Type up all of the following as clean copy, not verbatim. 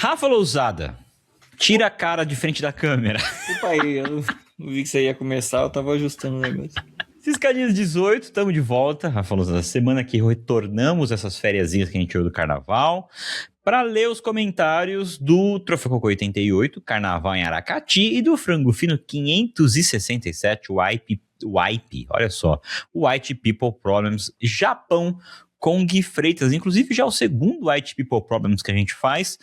Rafa Lousada, tira a cara de frente da câmera. Desculpa aí, eu não vi que você ia começar, eu tava ajustando o negócio. Ciscadinhas 18, estamos de volta. Rafa Lousada, semana que retornamos essas fériasinhas que a gente tirou do carnaval, para ler os comentários do Troféu Cocô 88, Carnaval em Aracati, e do Frango Fino 567, Wipe, olha só, White People Problems, Japão, com Gui Freitas. Inclusive já é o segundo White People Problems que a gente faz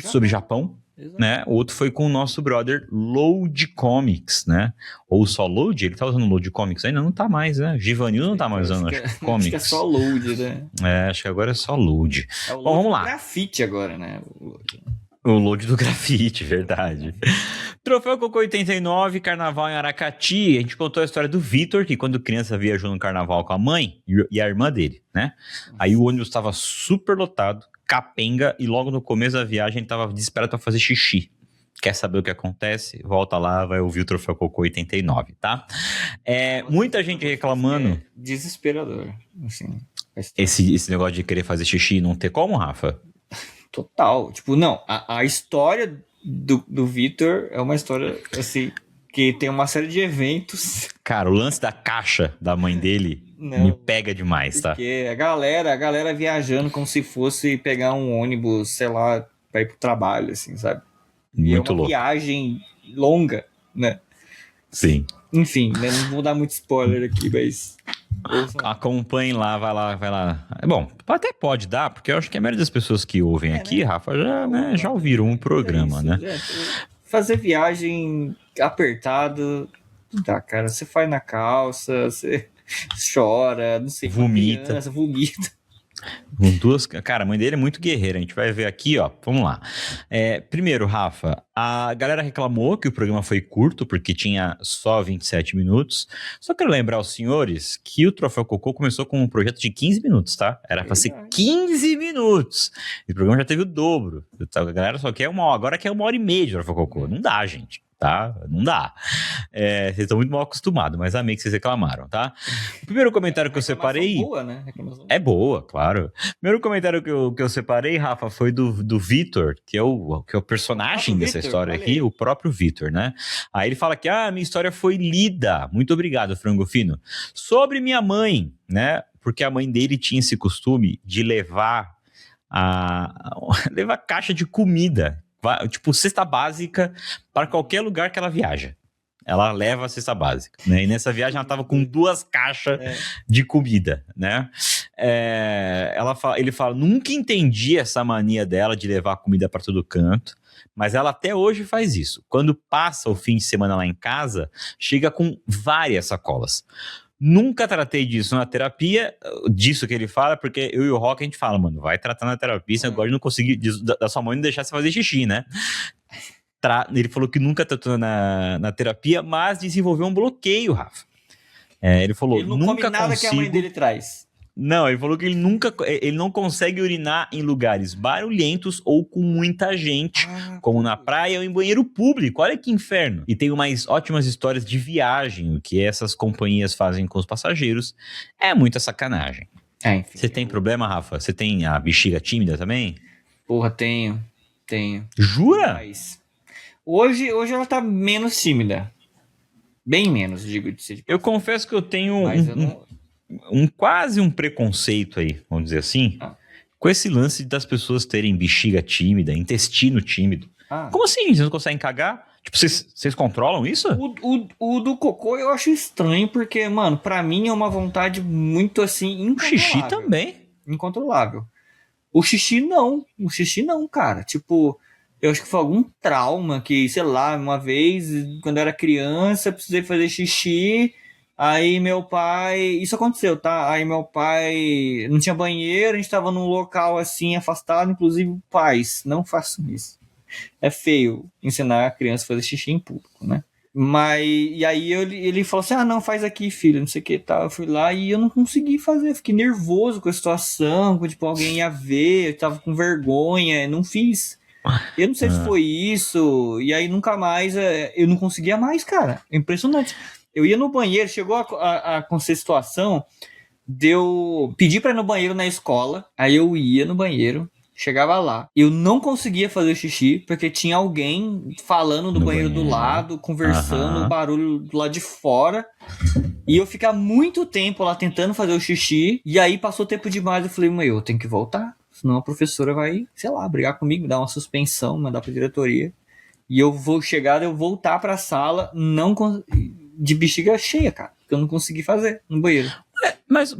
sobre Japão. Né? O outro foi com o nosso brother Load Comics, né? Ou só Load? Ele tá usando Load Comics ainda? Não tá mais, né? Givanil não tá mais usando Comics. Acho que é só Load, né? Acho que agora é só Load. É o Load. Bom, vamos lá. Grafite agora, né? O Load do grafite, verdade. Troféu Cocô 89, Carnaval em Aracati. A gente contou a história do Vitor, que quando criança viajou no carnaval com a mãe e a irmã dele, né? Aí o ônibus estava super lotado, capenga, e logo no começo da viagem ele tava desesperado pra fazer xixi. Quer saber o que acontece? Volta lá, vai ouvir o Troféu Cocô 89, tá? Muita gente reclamando. É desesperador, assim. Esse negócio de querer fazer xixi e não ter como, Rafa? Total. Tipo, não, a história do Vitor é uma história, assim, que tem uma série de eventos. Cara, o lance da caixa da mãe dele me pega demais, tá? Porque a galera viajando como se fosse pegar um ônibus, sei lá, pra ir pro trabalho, assim, sabe? Muito louco. Viagem longa, né? Sim. Enfim, né? Não vou dar muito spoiler aqui, mas... Acompanhe lá, vai lá. Bom, até pode dar, porque eu acho que a maioria das pessoas que ouvem aqui, né? Rafa, já ouviram um programa, né? Fazer viagem apertado, não dá, cara. Você faz na calça, você chora, não sei. Vomita. Vomita. Cara, a mãe dele é muito guerreira. A gente vai ver aqui, ó. Vamos lá. Primeiro, Rafa, a galera reclamou que o programa foi curto, porque tinha só 27 minutos. Só quero lembrar aos senhores que o Troféu Cocô começou com um projeto de 15 minutos, tá? Era pra ser 15 minutos. E o programa já teve o dobro. A galera só quer agora quer 1h30 de Troféu Cocô. Não dá, gente. Tá? Não dá. Vocês estão muito mal acostumados, mas amei que vocês reclamaram, tá? O primeiro comentário que eu separei... boa, né? É boa, claro. O primeiro comentário que eu separei, Rafa, foi do Vitor, que é o personagem dessa história aqui, o próprio Vitor, né? Aí ele fala que, minha história foi lida. Muito obrigado, Frango Fino. Sobre minha mãe, né? Porque a mãe dele tinha esse costume de levar caixa de comida, tipo cesta básica, para qualquer lugar que ela viaja. Ela leva a cesta básica, né? E nessa viagem ela tava com 2 caixas de comida, né? Ele fala, nunca entendi essa mania dela de levar comida para todo canto, mas ela até hoje faz isso. Quando passa o fim de semana lá em casa, chega com várias sacolas. Nunca tratei disso na terapia, disso que ele fala, porque eu e o Rock a gente fala, mano, vai tratar na terapia, você agora não conseguir da sua mãe não deixar você fazer xixi, né? Ele falou que nunca tratou na terapia, mas desenvolveu um bloqueio, Rafa. Ele falou, ele não nunca come nada consigo... que a mãe dele traz. Não, ele falou que ele não consegue urinar em lugares barulhentos ou com muita gente, como na praia ou em banheiro público. Olha que inferno. E tem umas ótimas histórias de viagem, o que essas companhias fazem com os passageiros. É muita sacanagem. Enfim. Você tem problema, Rafa? Você tem a bexiga tímida também? Porra, tenho. Jura? Mas hoje ela tá menos tímida. Bem menos, digo de ser. Eu confesso que eu tenho quase um preconceito aí, vamos dizer assim, com esse lance das pessoas terem bexiga tímida, intestino tímido. Como assim? Vocês não conseguem cagar? Tipo, vocês controlam isso? O do cocô eu acho estranho, porque, mano, pra mim é uma vontade muito assim, incontrolável. O xixi também. Incontrolável. O xixi não, cara. Tipo, eu acho que foi algum trauma que, sei lá, uma vez, quando eu era criança, precisei fazer xixi. Aí meu pai... Isso aconteceu, tá? Aí meu pai não tinha banheiro, a gente tava num local assim, afastado. Inclusive, pais, não façam isso. É feio ensinar a criança a fazer xixi em público, né? E aí ele falou assim, não, faz aqui, filho, não sei o que, tá. Eu fui lá e eu não consegui fazer, fiquei nervoso com a situação, tipo, alguém ia ver, eu tava com vergonha, não fiz. Eu não sei se foi isso, e aí nunca mais, eu não conseguia mais, cara. Impressionante. Eu ia no banheiro, chegou a acontecer situação de eu pedir pra ir no banheiro na escola, aí eu ia no banheiro, Chegava lá, eu não conseguia fazer xixi, porque tinha alguém falando no banheiro do lado, conversando, um barulho do lado de fora. E eu ficar muito tempo lá tentando fazer o xixi, e aí passou tempo demais, eu falei, mãe, eu tenho que voltar, senão a professora vai, sei lá, brigar comigo, dar uma suspensão, mandar pra diretoria. E eu vou chegar, eu voltar pra sala, de bexiga cheia, cara, porque eu não consegui fazer no banheiro. Mas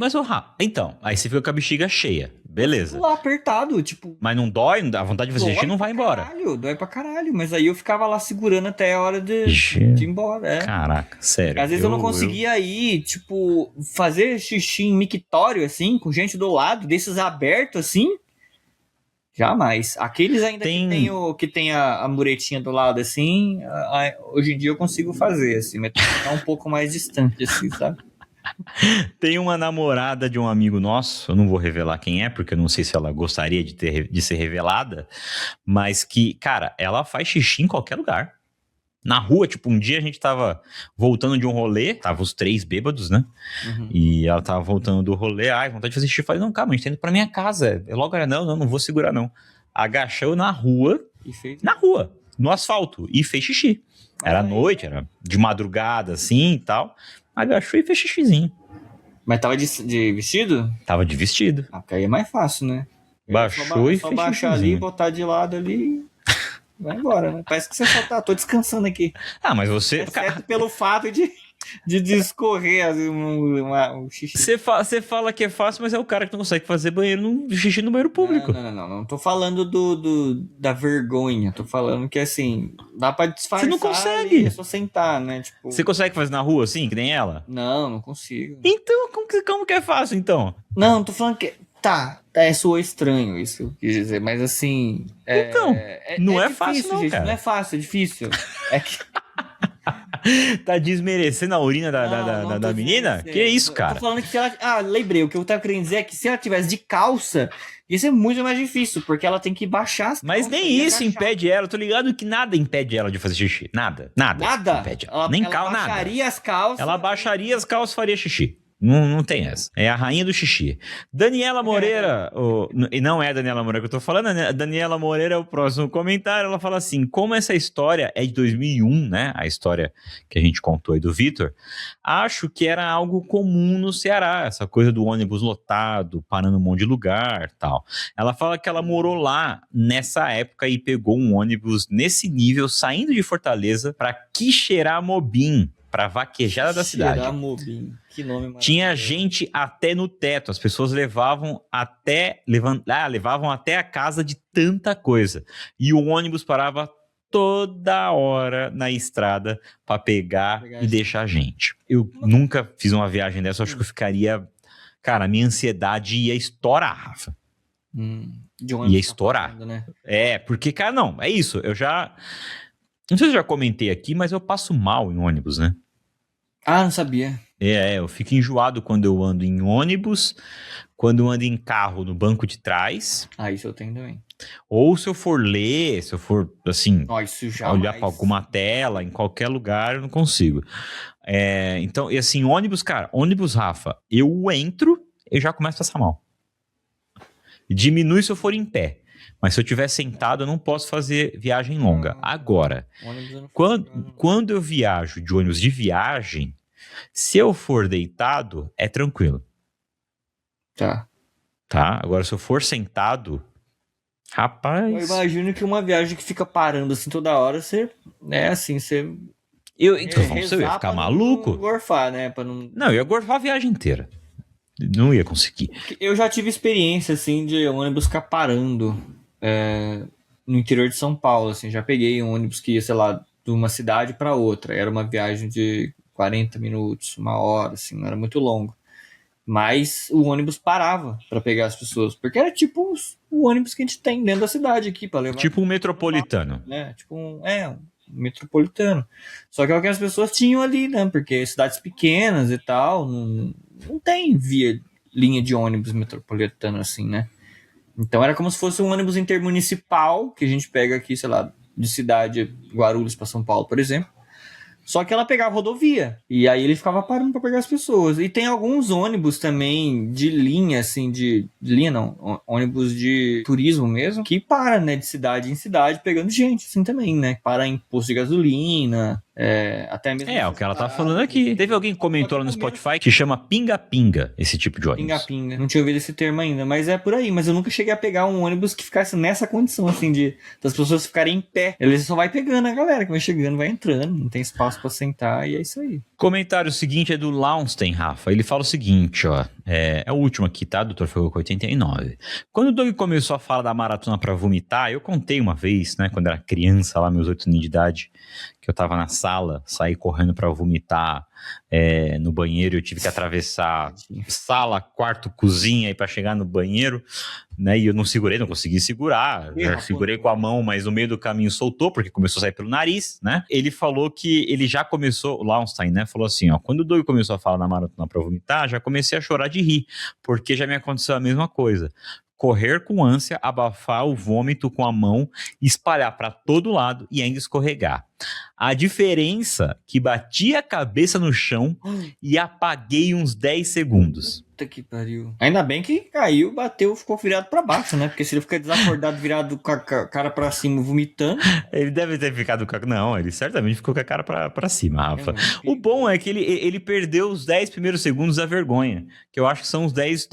então, aí você fica com a bexiga cheia, beleza. Lá apertado, tipo... Mas não dói, a vontade de fazer xixi não vai embora. Dói pra caralho, mas aí eu ficava lá segurando até a hora de ir embora, Caraca, sério. Às vezes eu não conseguia ir, tipo, fazer xixi em mictório, assim, com gente do lado, desses abertos, assim, jamais. Aqueles ainda que tem a muretinha do lado, assim, hoje em dia eu consigo fazer, assim, mas tem que ficar um pouco mais distante, assim, sabe? Tem uma namorada de um amigo nosso, eu não vou revelar quem é, porque eu não sei se ela gostaria de ser revelada, mas que, cara, ela faz xixi em qualquer lugar. Na rua, tipo, um dia a gente tava voltando de um rolê, tava os 3 bêbados, né? Uhum. E ela tava voltando do rolê, vontade de fazer xixi. Eu falei, não, calma, a gente tá indo pra minha casa. Eu logo era, não vou segurar, não. Agachou na rua, no asfalto, e fez xixi. Era noite, era de madrugada, assim, e tal. Agachou e fez xixizinho. Mas tava de vestido? Tava de vestido. Porque aí é mais fácil, né? Baixou e fez xixizinho. Só baixar ali, botar de lado ali... Vai embora, né? Parece que você só tô descansando aqui. Mas você... Exceto pelo fato de discorrer um xixi. Você fala que é fácil, mas é o cara que não consegue fazer xixi no banheiro público. Não tô falando da vergonha. Tô falando que, assim, dá pra disfarçar. Você não consegue. É só sentar, né? Tipo... Você consegue fazer na rua, assim, que nem ela? Não consigo. Então, como que é fácil, então? Não, tô falando que... Tá, soou estranho isso que eu quis dizer, mas assim... Então, não é difícil, fácil não, gente, cara. Não é fácil, é difícil. É que... Tá desmerecendo a urina da menina? Que isso, cara? Tô falando que se ela... lembrei, o que eu tava querendo dizer é que se ela tivesse de calça, ia ser muito mais difícil, porque ela tem que baixar as calças. Mas nem isso impede ela, eu tô ligado que nada impede ela de fazer xixi. Nada impede ela. Ela baixaria as calças. Ela baixaria as calças e faria xixi. Não tem essa. É a rainha do xixi. Daniela Moreira, e não é a Daniela Moreira que eu tô falando, né? A Daniela Moreira é o próximo comentário. Ela fala assim: como essa história é de 2001, né? A história que a gente contou aí do Vitor, acho que era algo comum no Ceará, essa coisa do ônibus lotado, parando um monte de lugar tal. Ela fala que ela morou lá nessa época e pegou um ônibus nesse nível, saindo de Fortaleza para Quixeramobim, pra vaquejada da cidade. Que nome maravilhoso. Tinha gente até no teto, as pessoas levavam até a casa de tanta coisa. E o ônibus parava toda hora na estrada pra pegar e deixar a gente. Eu nunca fiz uma viagem dessa, acho que eu ficaria... Cara, a minha ansiedade ia estourar, Rafa. Ia estourar. Parando, né? Porque, cara, não, é isso. Eu já... Não sei se eu já comentei aqui, mas eu passo mal em ônibus, né? Não sabia. Eu fico enjoado quando eu ando em ônibus, quando eu ando em carro no banco de trás. Isso eu tenho também. Ou se eu for ler, se eu for, assim, olhar para alguma tela, em qualquer lugar, eu não consigo. Então, e assim, ônibus, Rafa, eu entro, eu já começo a passar mal. Diminui se eu for em pé. Mas se eu estiver sentado, eu não posso fazer viagem longa. Agora, quando eu viajo de ônibus de viagem, se eu for deitado, é tranquilo. Tá. Agora, se eu for sentado, rapaz... Eu imagino que uma viagem que fica parando assim toda hora, você... Então, você ia ficar maluco? Não gorfar, né? Não, eu ia gorfar a viagem inteira. Não ia conseguir. Eu já tive experiência, assim, de ônibus ficar parando... no interior de São Paulo, assim, já peguei um ônibus que ia, sei lá, de uma cidade para outra, era uma viagem de 40 minutos, 1 hora, assim, não era muito longo, mas o ônibus parava para pegar as pessoas, porque era tipo o ônibus que a gente tem dentro da cidade aqui, para levar... Tipo um metropolitano. Né? Tipo um metropolitano, só que é o que as pessoas tinham ali, né, porque cidades pequenas e tal, não tem linha de ônibus metropolitano assim, né? Então era como se fosse um ônibus intermunicipal, que a gente pega aqui, sei lá, de cidade Guarulhos para São Paulo, por exemplo. Só que ela pegava rodovia. E aí ele ficava parando pra pegar as pessoas. E tem alguns ônibus também de linha, assim, de linha não, ônibus de turismo mesmo, que para, né, de cidade em cidade, pegando gente, assim, também, né? Para em posto de gasolina, até mesmo... O que ela tá falando aqui. Teve alguém que comentou lá no Spotify que chama pinga-pinga, esse tipo de ônibus. Pinga-pinga. Não tinha ouvido esse termo ainda, mas é por aí. Mas eu nunca cheguei a pegar um ônibus que ficasse nessa condição, assim, das pessoas ficarem em pé. Ele só vai pegando a galera que vai chegando, vai entrando, não tem espaço pra sentar, e é isso aí. Comentário seguinte é do Launstein, Rafa. Ele fala o seguinte, ó. É o último aqui, tá? Dr. Fogo 89. Quando o Doug começou a falar da maratona pra vomitar, eu contei uma vez, né? Quando era criança, lá meus 8 anos de idade, que eu tava na sala, saí correndo pra vomitar no banheiro, eu tive que atravessar sala, quarto, cozinha aí pra chegar no banheiro, né? E eu não consegui segurar. Segurei com a mão, mas no meio do caminho soltou, porque começou a sair pelo nariz, né? Ele falou que ele já começou, o Launstein, né? Falou assim, ó, quando o Doug começou a falar na maratona pra vomitar, já comecei a chorar de rir, porque já me aconteceu a mesma coisa. Correr com ânsia, abafar o vômito com a mão, espalhar para todo lado e ainda escorregar. A diferença que bati a cabeça no chão e apaguei uns 10 segundos. Puta que pariu. Ainda bem que caiu, bateu, ficou virado pra baixo, né? Porque se ele ficar desacordado, virado com a cara pra cima, vomitando... Ele deve ter ficado com a... Não, ele certamente ficou com a cara pra cima, Rafa. O bom é que ele perdeu os 10 primeiros segundos da vergonha, que eu acho que são os 10...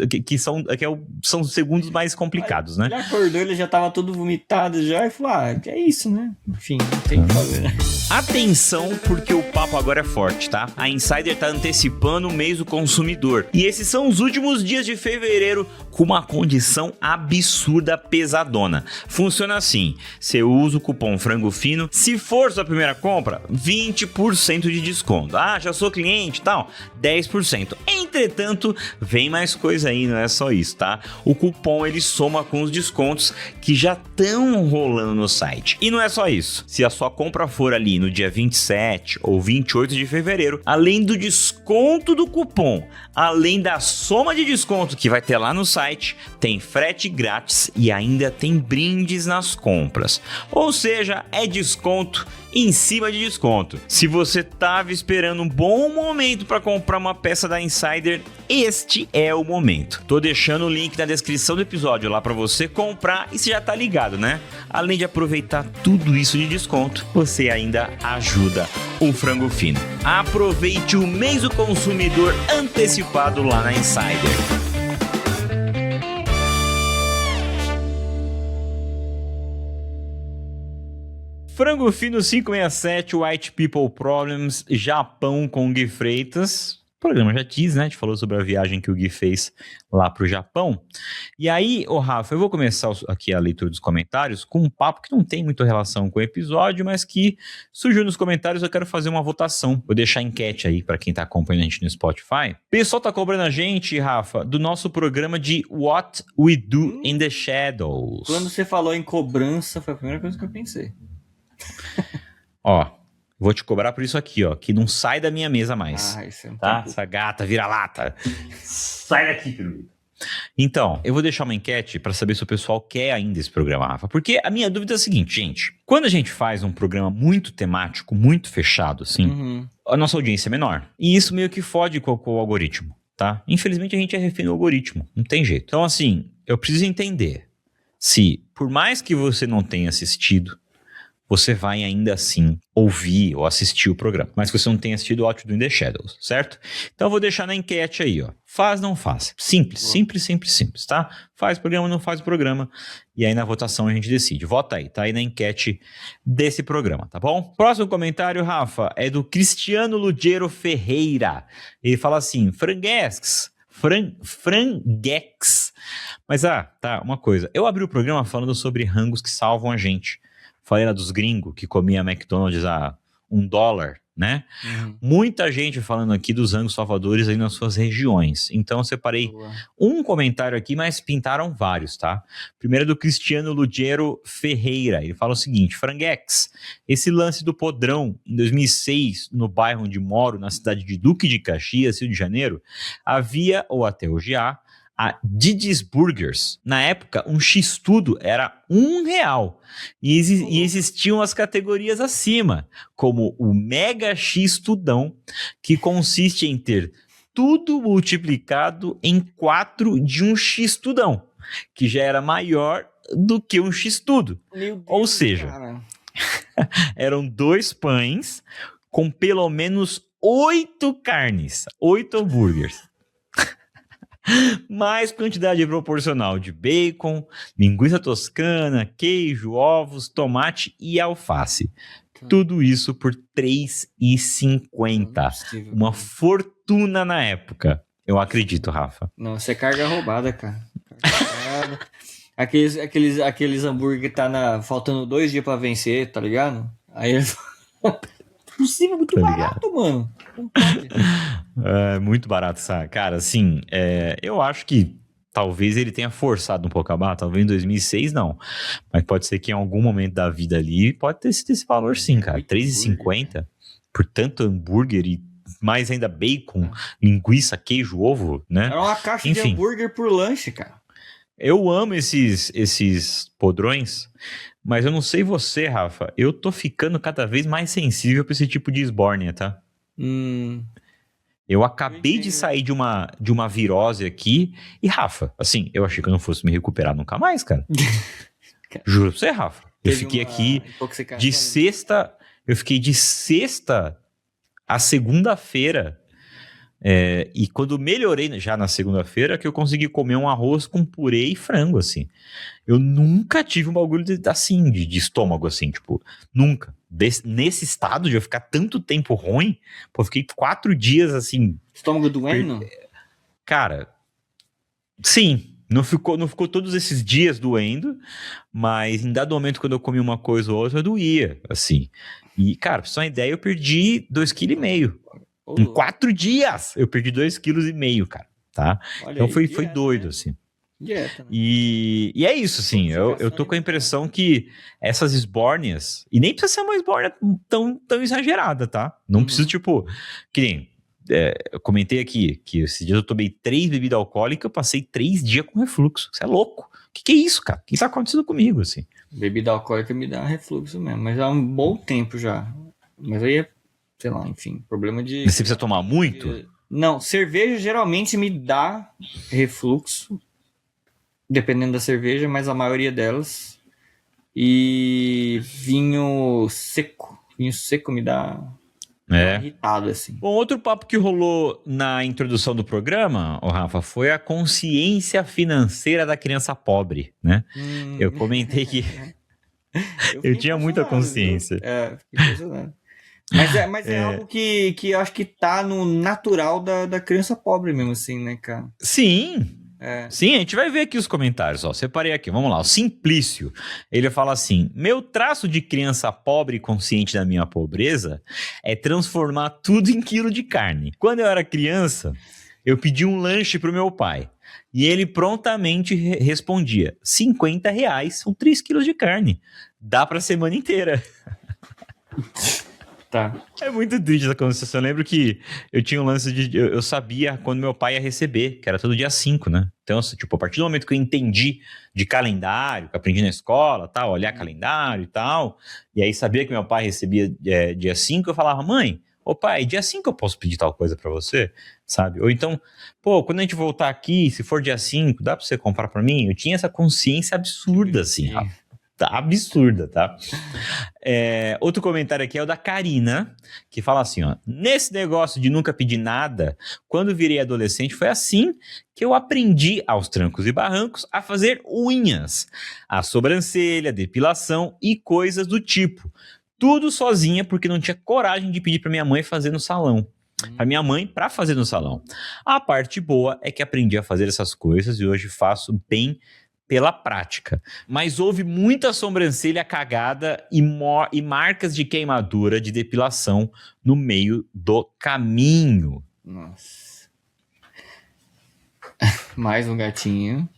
são os segundos mais complicados, né? Ele acordou, ele já tava todo vomitado já, e falou, é isso, né? Enfim, não tem o que fazer, né? Atenção, porque o papo agora é forte, tá? A Insider tá antecipando o mês do consumidor. E esses são os últimos dias de fevereiro com uma condição absurda, pesadona. Funciona assim: você usa o cupom Frango Fino. Se for sua primeira compra, 20% de desconto. Ah, já sou cliente e tal, 10%. Entretanto, vem mais coisa aí, não é só isso, tá? O cupom ele soma com os descontos que já estão rolando no site. E não é só isso. Se a sua compra for ali no dia 27 ou 28 de fevereiro, além do desconto do cupom, além da soma de desconto que vai ter lá no site, tem frete grátis e ainda tem brindes nas compras. Ou seja, é desconto em cima de desconto. Se você estava esperando um bom momento para comprar uma peça da Insider, este é o momento. Tô deixando o link na descrição do episódio lá para você comprar e você já tá ligado, né? Além de aproveitar tudo isso de desconto, você ainda ajuda o Frango Fino. Aproveite o mês do consumidor antecipado lá na Insider. Frango Fino 567, White People Problems, Japão com Gui Freitas. O programa já diz, né? A gente falou sobre a viagem que o Gui fez lá pro Japão. E aí, Rafa, eu vou começar aqui a leitura dos comentários com um papo que não tem muita relação com o episódio, mas que surgiu nos comentários. Eu quero fazer uma votação. Vou deixar a enquete aí para quem tá acompanhando a gente no Spotify. O pessoal tá cobrando a gente, Rafa, do nosso programa de What We Do in the Shadows. Quando você falou em cobrança, foi a primeira coisa que eu pensei. Ó, vou te cobrar por isso aqui, ó, que não sai da minha mesa mais. Isso é um tá? tempo. Essa gata vira-lata. Sai daqui, pirulito. Então, eu vou deixar uma enquete para saber se o pessoal quer ainda esse programa, Rafa. Porque a minha dúvida é a seguinte, gente. Quando a gente faz um programa muito temático, muito fechado, assim, a nossa audiência é menor. E isso meio que fode com o algoritmo, tá? Infelizmente, a gente é refém do algoritmo. Não tem jeito. Então, assim, eu preciso entender se, por mais que você não tenha assistido, você vai ainda assim ouvir ou assistir o programa. Mas que você não tenha assistido o What We Do in the Shadows, certo? Então eu vou deixar na enquete aí, ó. Faz, não faz. Simples, simples, tá? Faz o programa, não faz o programa. E aí na votação a gente decide. Vota aí, tá aí na enquete desse programa, tá bom? Próximo comentário, Rafa, é do Cristiano Lugero Ferreira. Ele fala assim, franguex. Mas, tá, uma coisa. Eu abri o programa falando sobre rangos que salvam a gente. Falei lá dos gringos que comia McDonald's a $1, né? Muita gente falando aqui dos rangos salvadores aí nas suas regiões. Então eu separei um comentário aqui, mas pintaram vários, tá? Primeiro é do Cristiano Lugero Ferreira. Ele fala o seguinte, franguex, esse lance do podrão em 2006, no bairro onde moro, na cidade de Duque de Caxias, Rio de Janeiro, havia, ou até hoje há, a Didi's Burgers. Na época, um X-tudo era R$ 1. E existiam as categorias acima, como o Mega X-tudão, que consiste em ter tudo multiplicado em 4 de um X-tudão, que já era maior do que um X-tudo. Ou seja, eram 2 pães com pelo menos 8 carnes, 8 hambúrgueres. Mais quantidade proporcional de bacon, linguiça toscana, queijo, ovos, tomate e alface. Tudo isso por R$3,50. Uma fortuna na época. Eu acredito, Rafa. Não, isso é carga roubada, cara. Aqueles hambúrguer que tá faltando 2 dias pra vencer, tá ligado? Aí possível, muito barato, mano. Não pode. É muito barato, sabe? Cara, assim, eu acho que talvez ele tenha forçado um pouco a barra, talvez em 2006 não. Mas pode ser que em algum momento da vida ali pode ter sido esse valor sim, cara. R$3,50 por tanto hambúrguer e mais ainda bacon, linguiça, queijo, ovo, né? Era uma caixa de hambúrguer por lanche, cara. Eu amo esses podrões, mas eu não sei você, Rafa, eu tô ficando cada vez mais sensível pra esse tipo de esbórnia, tá? Eu acabei de sair de uma virose aqui e, Rafa, assim, eu achei que eu não fosse me recuperar nunca mais, cara. Juro pra você, Rafa. Eu fiquei aqui de sexta, eu fiquei de sexta a segunda-feira. E quando melhorei já na segunda-feira, que eu consegui comer um arroz com purê e frango, assim. Eu nunca tive um bagulho assim, de estômago, assim, tipo, nunca. Nesse estado de eu ficar tanto tempo ruim, pô, eu fiquei 4 dias, assim... Estômago doendo? Cara, sim, não ficou todos esses dias doendo, mas em dado momento, quando eu comi uma coisa ou outra, doía, assim. E, cara, pra você ter uma ideia, eu perdi 2,5 kg. Em 4 dias, eu perdi 2,5 kg, cara, tá? Olha então aí, foi dieta, doido, né? assim. Dieta, né? E é isso, assim, eu tô com a impressão que essas esbórnias, e nem precisa ser uma esbórnia tão exagerada, tá? Não precisa, tipo, que nem, eu comentei aqui, que esse dia eu tomei 3 bebidas alcoólicas, eu passei 3 dias com refluxo, você é louco? O que é isso, cara? O que tá acontecendo comigo, assim? Bebida alcoólica me dá refluxo mesmo, mas há um bom tempo já. Mas aí é, sei lá, enfim, problema de... Você precisa tomar muito? Não, cerveja geralmente me dá refluxo, dependendo da cerveja, mas a maioria delas. E vinho seco me dá irritado, assim. Bom, outro papo que rolou na introdução do programa, Rafa, foi a consciência financeira da criança pobre, né? Eu comentei que eu tinha muita consciência. Fiquei impressionado. Mas é algo que eu acho que tá no natural da criança pobre mesmo, assim, né, cara? Sim. Sim, a gente vai ver aqui os comentários, ó. Separei aqui, vamos lá. O Simplício, ele fala assim: meu traço de criança pobre e consciente da minha pobreza é transformar tudo em quilo de carne. Quando eu era criança, eu pedi um lanche pro meu pai. E ele prontamente respondia: R$50 são 3 quilos de carne. Dá pra semana inteira. Tá. É muito triste essa conversação. Eu lembro que eu tinha um lance de... Eu sabia quando meu pai ia receber, que era todo dia 5, né? Então, tipo, a partir do momento que eu entendi de calendário, que eu aprendi na escola, tal, olhar calendário e tal, e aí sabia que meu pai recebia dia 5, eu falava: mãe, ô pai, dia 5 eu posso pedir tal coisa pra você? Sabe? Ou então, pô, quando a gente voltar aqui, se for dia 5, dá pra você comprar pra mim? Eu tinha essa consciência absurda, assim, Rafa. Absurda, tá? Outro comentário aqui é o da Karina, que fala assim, ó: nesse negócio de nunca pedir nada, quando virei adolescente, foi assim que eu aprendi aos trancos e barrancos a fazer unhas, a sobrancelha, depilação e coisas do tipo. Tudo sozinha, porque não tinha coragem de pedir pra minha mãe fazer no salão. Pra minha mãe, pra fazer no salão. A parte boa é que aprendi a fazer essas coisas e hoje faço bem pela prática, mas houve muita sobrancelha cagada e marcas de queimadura de depilação no meio do caminho. Nossa. Mais um gatinho.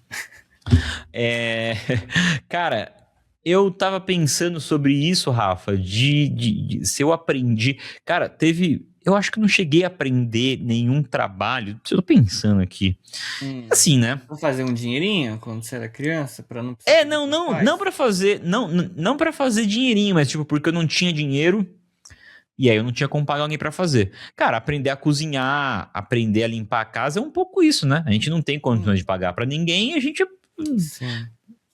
Cara, eu tava pensando sobre isso, Rafa, de se eu aprendi... Cara, eu acho que eu não cheguei a aprender nenhum trabalho. Eu tô pensando aqui. Assim, né? Pra fazer um dinheirinho quando você era criança? Pra não precisar Não pra fazer, não para fazer dinheirinho, mas tipo, porque eu não tinha dinheiro e aí eu não tinha como pagar alguém pra fazer. Cara, aprender a cozinhar, aprender a limpar a casa é um pouco isso, né? A gente não tem condições de pagar pra ninguém e a gente Sim.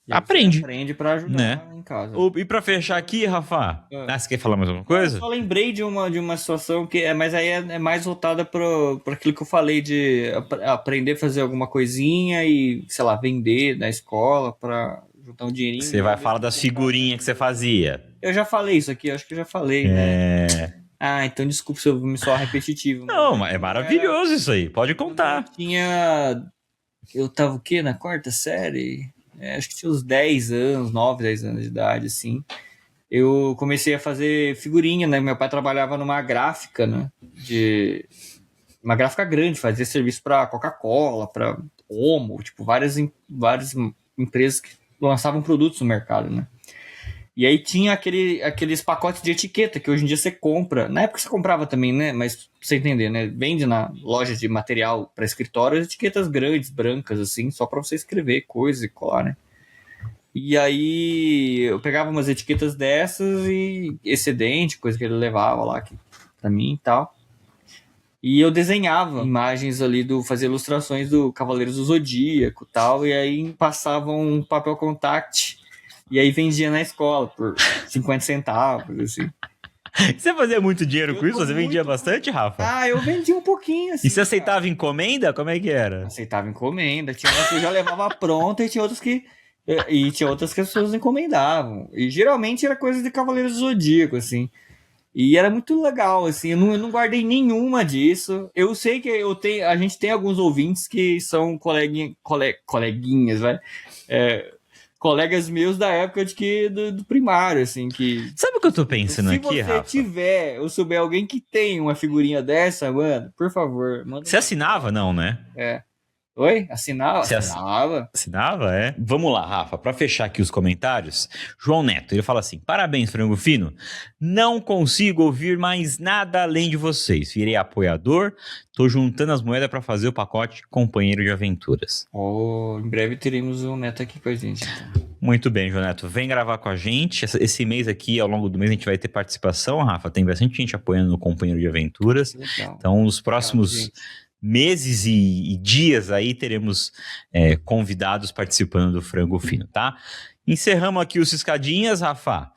E aí aprende, você aprende pra ajudar né? em casa. E pra fechar aqui, Rafa, você quer falar mais alguma Eu coisa? só lembrei de uma situação que mas aí é mais voltada para aquilo que eu falei de aprender a fazer alguma coisinha e, sei lá, vender na escola para juntar um dinheirinho. Você vai falar das figurinhas que você fazia. Eu já falei isso aqui, acho que eu já falei, né? Ah, então desculpa se eu me soar repetitivo. Não, mas é maravilhoso isso aí, pode contar. Eu tava o quê? Na quarta série? Acho que tinha uns 10 anos, 9, 10 anos de idade, assim. Eu comecei a fazer figurinha, né? Meu pai trabalhava numa gráfica, né? Uma gráfica grande, fazia serviço para Coca-Cola, para Omo, tipo, várias empresas que lançavam produtos no mercado, né? E aí tinha aqueles pacotes de etiqueta que hoje em dia você compra. Na época você comprava também, né? Mas pra você entender, né? Vende na loja de material para escritório etiquetas grandes, brancas, assim, só para você escrever coisas e colar, né? E aí eu pegava umas etiquetas dessas e excedente, coisa que ele levava lá pra mim e tal. E eu desenhava imagens ali fazia ilustrações do Cavaleiros do Zodíaco e tal. E aí passava um papel contact e aí vendia na escola por 50 centavos, assim. Você fazia muito dinheiro com isso? Você vendia bastante, Rafa? Ah, eu vendia um pouquinho, assim. E você aceitava encomenda? Como é que era? Aceitava encomenda. Tinha umas que eu já levava pronta e tinha outras que as pessoas encomendavam. E geralmente era coisa de Cavaleiros do Zodíaco, assim. E era muito legal, assim. Eu não guardei nenhuma disso. Eu sei que a gente tem alguns ouvintes que são coleguinhas, vai. Colegas meus da época do primário, assim, que... Sabe o que eu tô pensando aqui, Rafa? Se você souber alguém que tem uma figurinha dessa, mano, por favor, manda. Você assinava, não, né? Oi? Assinava? Você assinava, é? Vamos lá, Rafa, pra fechar aqui os comentários, João Neto, ele fala assim, parabéns, Frango Fino, não consigo ouvir mais nada além de vocês, virei apoiador, tô juntando as moedas pra fazer o pacote companheiro de aventuras. Em breve teremos um Neto aqui com a gente, então. Muito bem, João Neto, vem gravar com a gente, esse mês aqui, ao longo do mês, a gente vai ter participação, Rafa, tem bastante gente apoiando no companheiro de aventuras, Legal. Então nos próximos... meses e dias aí teremos convidados participando do Frango Fino, tá? Encerramos aqui os Ciscadinhas, Rafa.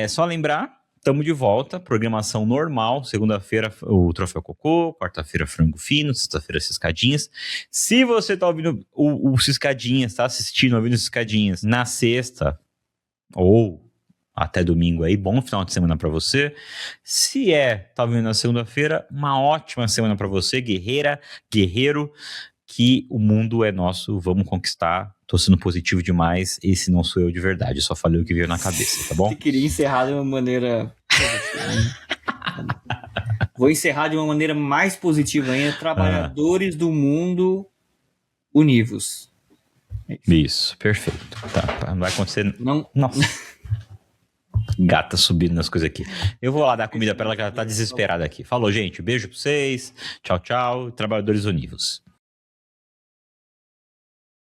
Só lembrar, estamos de volta, programação normal, segunda-feira o Troféu Cocô, quarta-feira Frango Fino, sexta-feira Ciscadinhas. Se você tá ouvindo o Ciscadinhas, tá assistindo, ouvindo Ciscadinhas na sexta ou até domingo aí, bom final de semana pra você. Se tá vendo na segunda-feira, uma ótima semana pra você, guerreira, guerreiro, que o mundo é nosso, vamos conquistar. Tô sendo positivo demais, esse não sou eu de verdade, eu só falei o que veio na cabeça, tá bom? Você queria encerrar de uma maneira... Vou encerrar de uma maneira mais positiva ainda, trabalhadores do mundo univos. Isso, perfeito. Tá, não vai acontecer... Não. Nossa... Gata subindo nas coisas aqui. Eu vou lá dar comida pra ela que ela tá desesperada aqui. Falou, gente. Beijo pra vocês. Tchau, tchau. Trabalhadores univos.